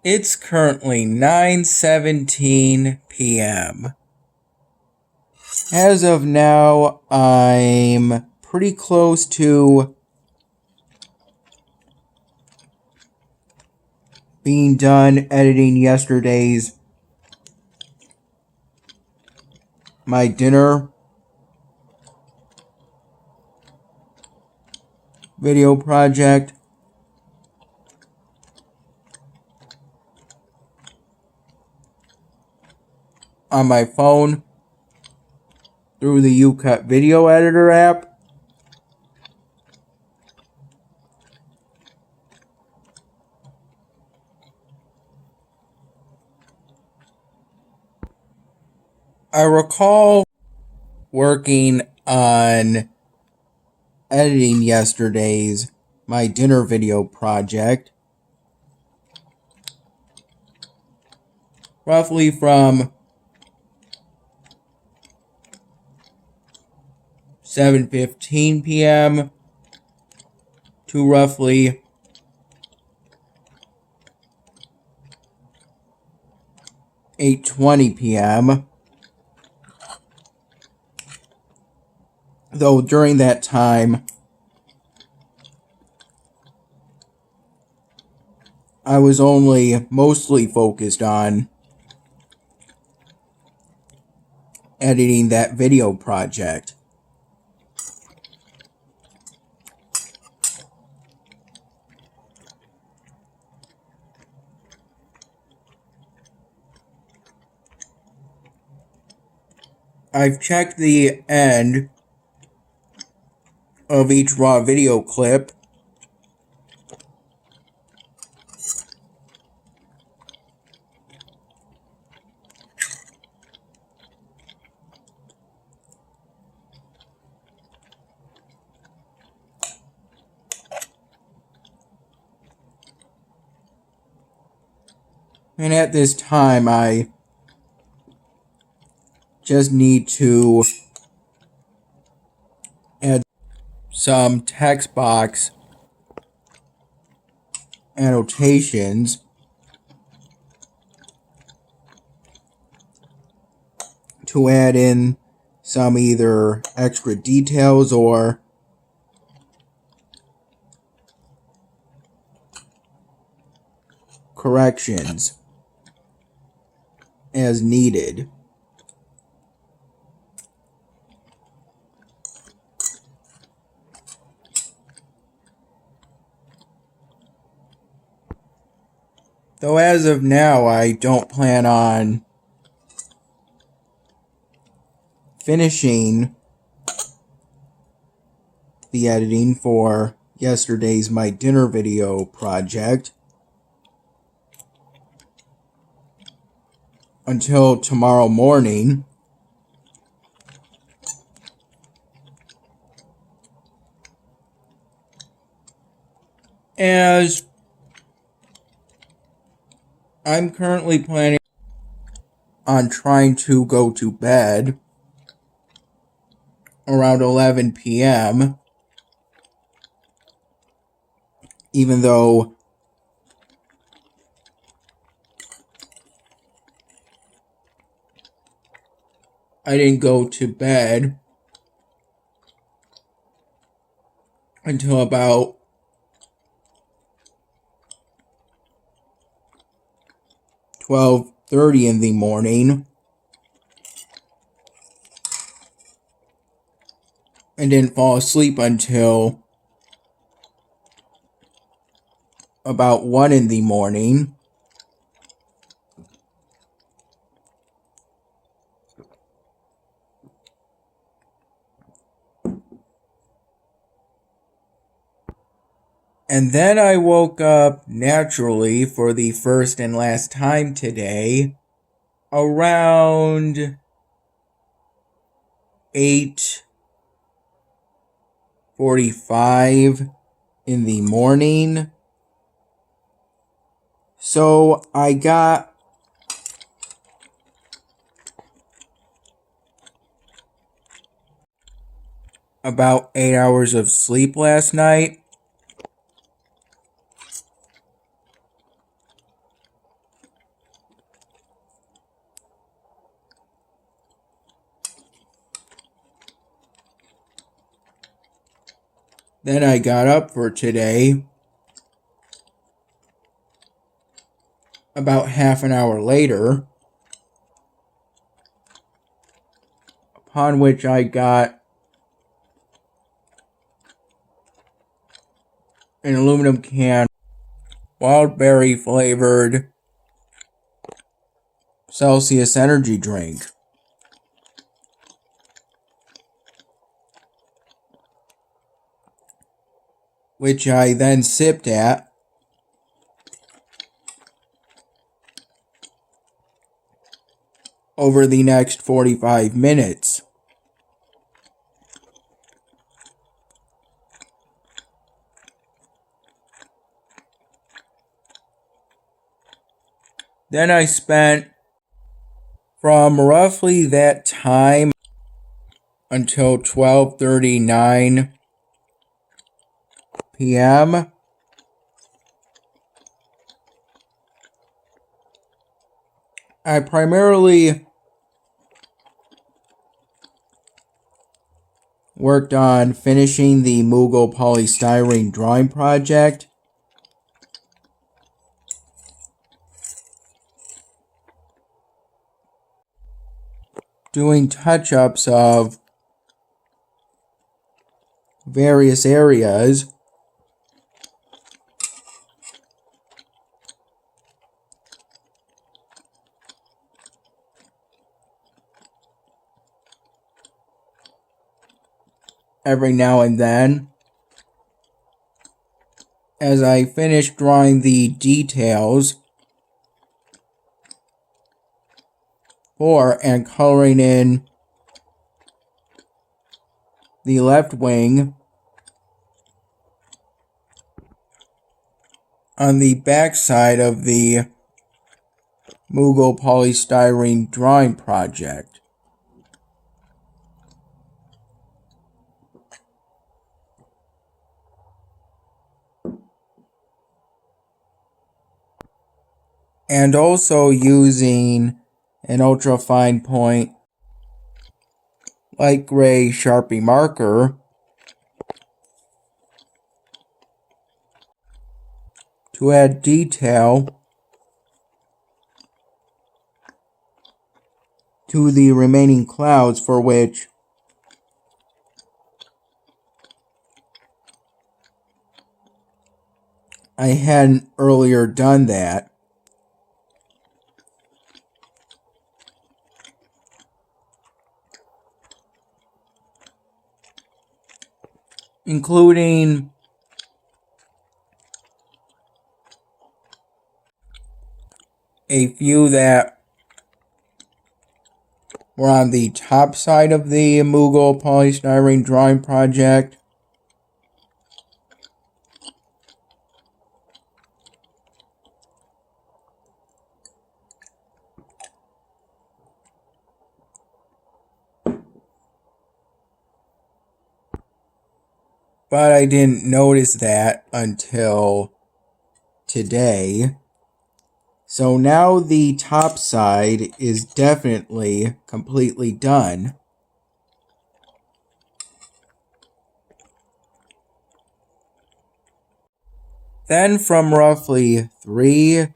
It's currently 9:17 p.m. As of now, I'm pretty close to being done editing yesterday's my dinner video project. On my phone through the UCut video editor app. I recall working on editing yesterday's my dinner video project roughly from 7:15 p.m. to roughly 8:20 p.m. Though during that time, I was only mostly focused on editing that video project. I've checked the end of each raw video clip and at this time I just need to add some text box annotations to add in some either extra details or corrections as needed. Though as of now, I don't plan on finishing the editing for yesterday's my dinner video project until tomorrow morning. As I'm currently planning on trying to go to bed around 11 p.m. even though I didn't go to bed until about 12:30 in the morning and didn't fall asleep until about 1 in the morning. And then I woke up naturally for the first and last time today around 8:45 in the morning. So I got about 8 hours of sleep last night. Then I got up for today. About half an hour later, upon which I got an aluminum can wild berry flavored Celsius energy drink, which I then sipped at over the next 45 minutes. Then I spent from roughly that time until 12:39 p.m. I primarily worked on finishing the Moogle polystyrene drawing project, doing touch-ups of various areas, every now and then. As I finished drawing the details for and coloring in the left wing on the back side of the Moogle polystyrene drawing project. And also using an ultra fine point light gray Sharpie marker to add detail to the remaining clouds, for which I hadn't earlier done that. Including a few that were on the top side of the Moogle polystyrene drawing project. But I didn't notice that until today. So now the top side is definitely completely done. Then from roughly 3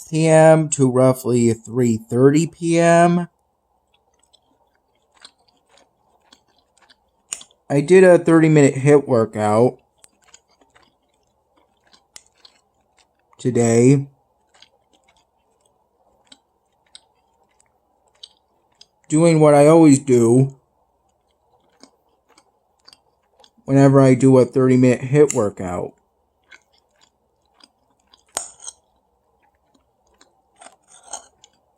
p.m. to roughly 3:30 p.m., I did a 30-minute HIIT workout today. Doing what I always do whenever I do a 30-minute HIIT workout.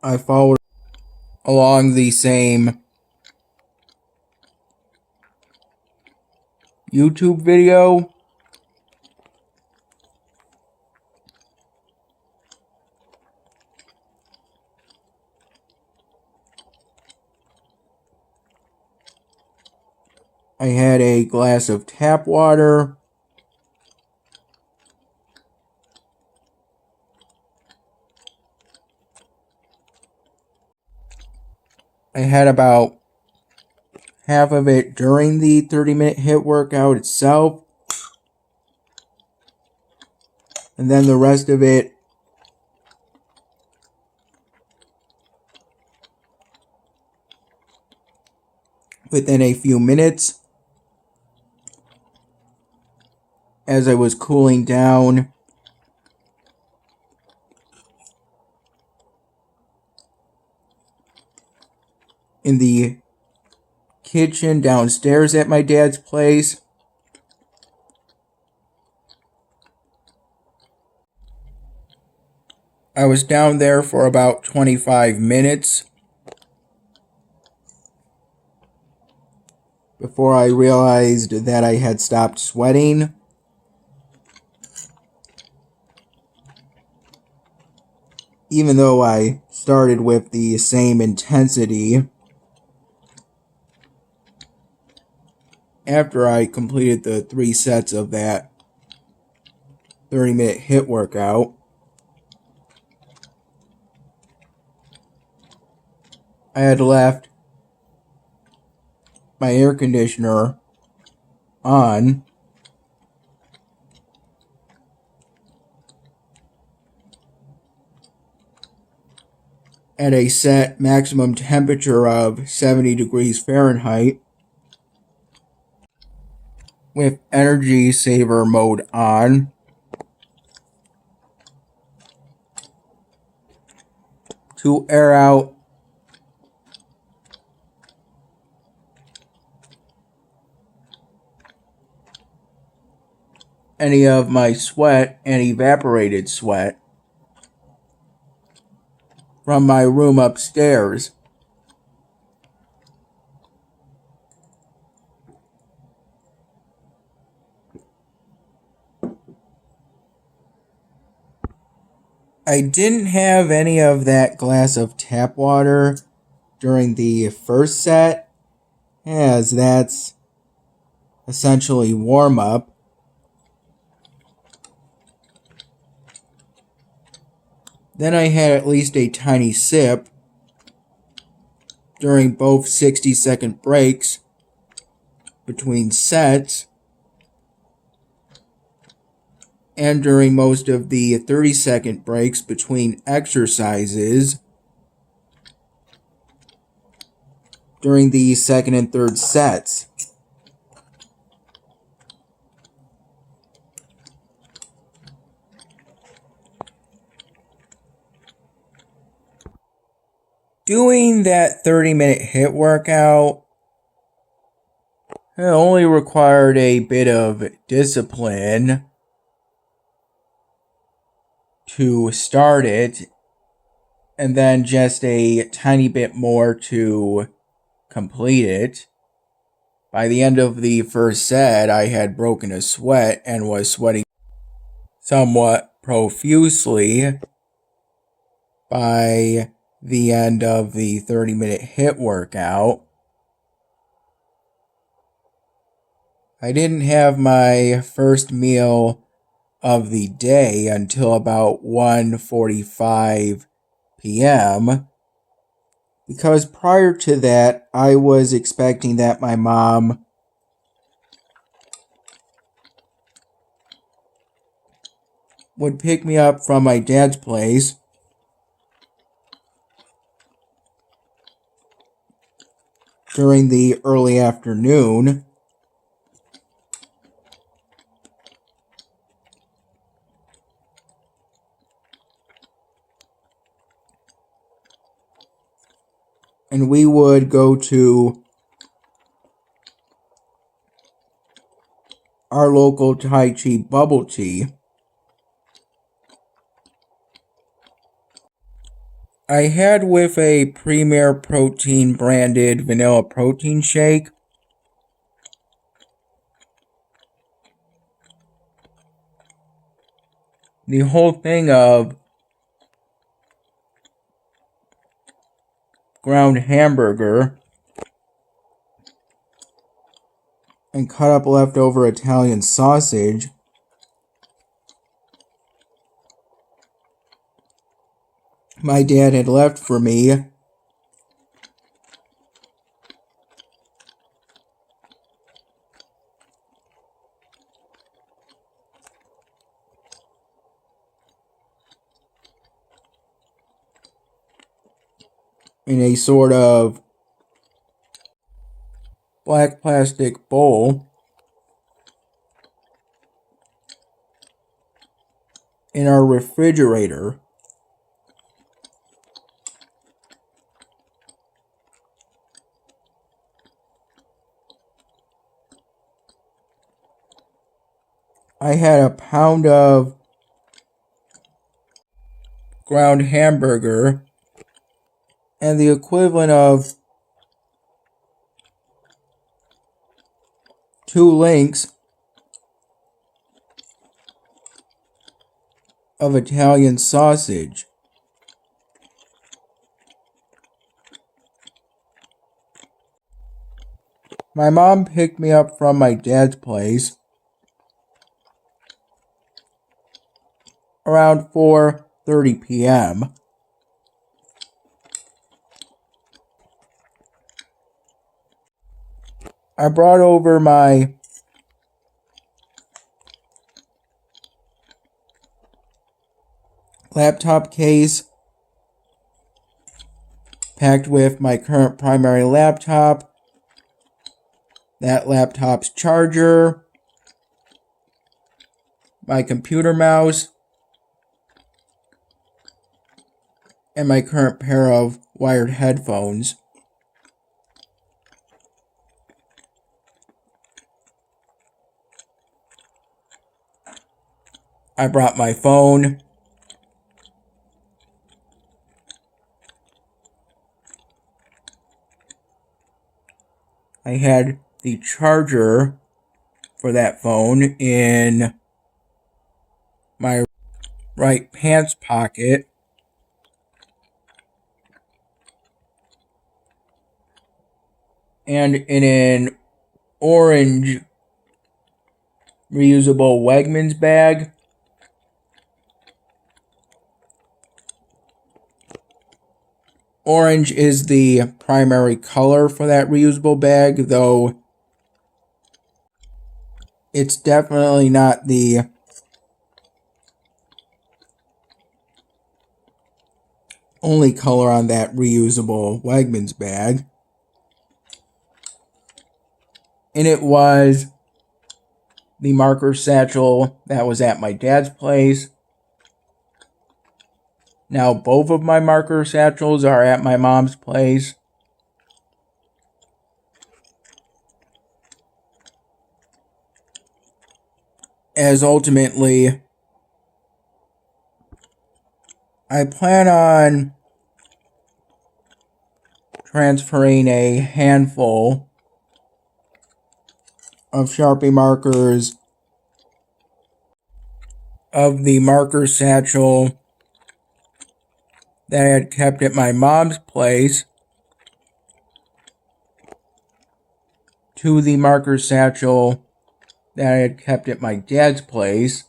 I followed along the same YouTube video. I had a glass of tap water. I had about half of it during the 30-minute HIIT workout itself. and then the rest of it within a few minutes. As I was cooling down, in the kitchen downstairs at my dad's place, I was down there for about 25 minutes before I realized that I had stopped sweating. Even though I started with the same intensity, after I completed the 3 sets of that 30-minute HIIT workout, I had left my air conditioner on at a set maximum temperature of 70 degrees Fahrenheit with energy saver mode on to air out any of my sweat and evaporated sweat from my room upstairs. I didn't have any of that glass of tap water during the first set, as that's essentially warm up. Then I had at least a tiny sip during both 60-second breaks between sets, and during most of the 30-second breaks between exercises during the second and third sets. Doing that 30-minute HIIT workout, it only required a bit of discipline to start it, and then just a tiny bit more to complete it. By the end of the first set, I had broken a sweat and was sweating somewhat profusely. By the end of the 30-minute HIIT workout, I didn't have my first meal of the day until about 1:45 p.m. because prior to that, I was expecting that my mom would pick me up from my dad's place during the early afternoon, and we would go to our local Tai Chi bubble tea. I had with a Premier Protein branded vanilla protein shake. The whole thing of ground hamburger and cut up leftover Italian sausage my dad had left for me in a sort of black plastic bowl in our refrigerator. I had a pound of ground hamburger and the equivalent of 2 links of Italian sausage. My mom picked me up from my dad's place around 4:30 p.m. I brought over my laptop case packed with my current primary laptop, that laptop's charger, my computer mouse, and my current pair of wired headphones. I brought my phone. I had the charger for that phone in my right pants pocket. And in an orange reusable Wegmans bag. Orange is the primary color for that reusable bag, though it's definitely not the only color on that reusable Wegmans bag. And it was the marker satchel that was at my dad's place. Now both of my marker satchels are at my mom's place. As ultimately, I plan on transferring a handful of Sharpie markers of the marker satchel that I had kept at my mom's place to the marker satchel that I had kept at my dad's place.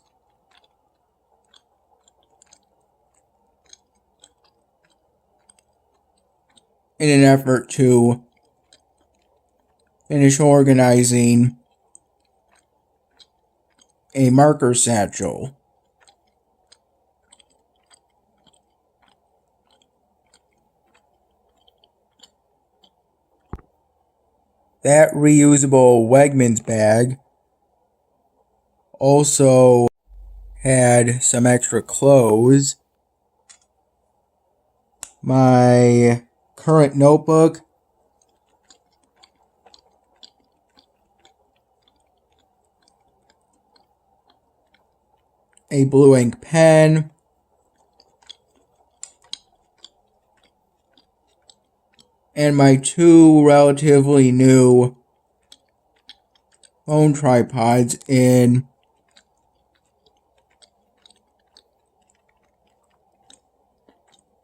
In an effort to finish organizing a marker satchel. That reusable Wegmans bag also had some extra clothes. My current notebook, a blue ink pen, and my 2 relatively new phone tripods in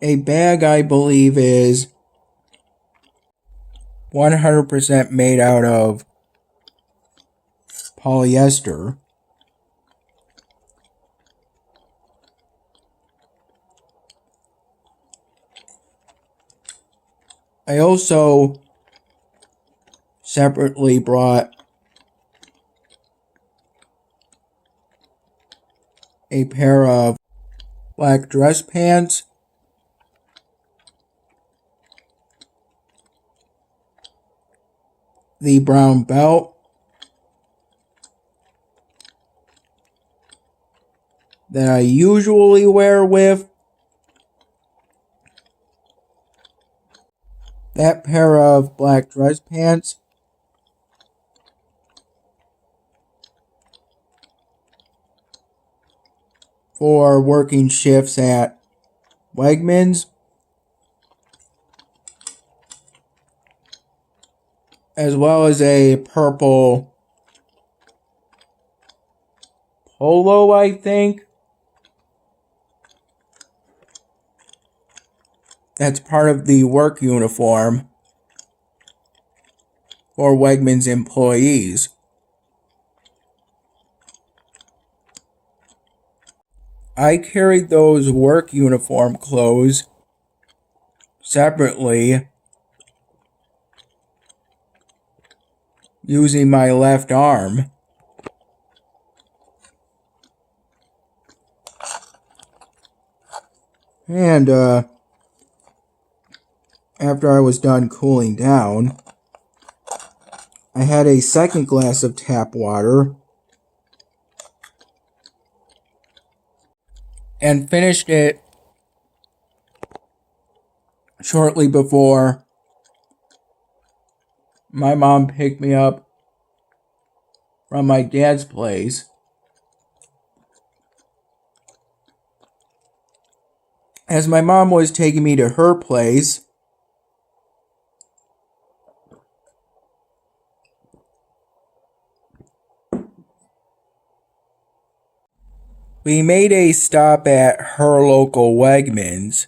a bag I believe is 100% made out of polyester. I also separately brought a pair of black dress pants the brown belt that I usually wear with that pair of black dress pants for working shifts at Wegmans, as well as a purple polo, I think. That's part of the work uniform for Wegmans employees. I carried those work uniform clothes separately using my left arm. And after I was done cooling down, I had a second glass of tap water and finished it shortly before my mom picked me up from my dad's place. As my mom was taking me to her place, we made a stop at her local Wegmans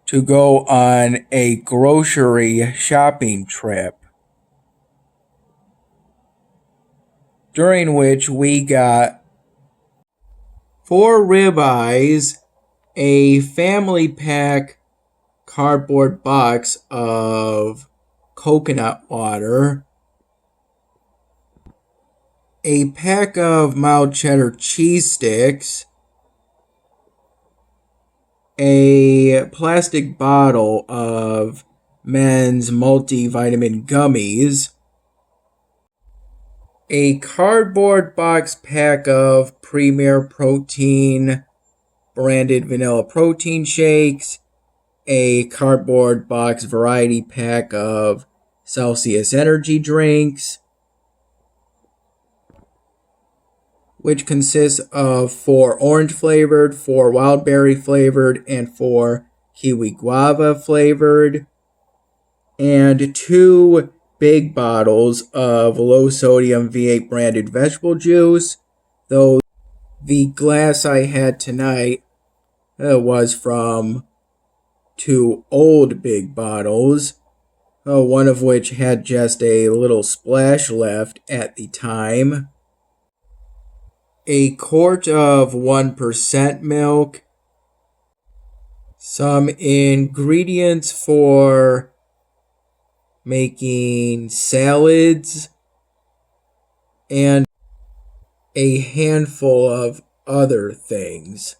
to go on a grocery shopping trip, during which we got 4 ribeyes, a family pack cardboard box of coconut water, a pack of mild cheddar cheese sticks, a plastic bottle of men's multivitamin gummies, a cardboard box pack of Premier Protein branded vanilla protein shakes, a cardboard box variety pack of Celsius energy drinks, which consists of 4 orange flavored, 4 wild berry flavored, and 4 kiwi guava flavored, and 2 big bottles of low sodium V8 branded vegetable juice, though the glass I had tonight was from 2 old big bottles, one of which had just a little splash left at the time, a quart of 1% milk, some ingredients for making salads, and a handful of other things.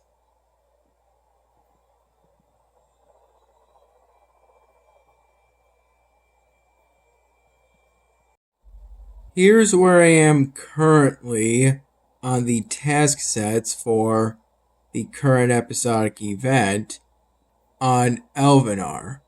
Here's where I am currently on the task sets for the current episodic event on Elvenar.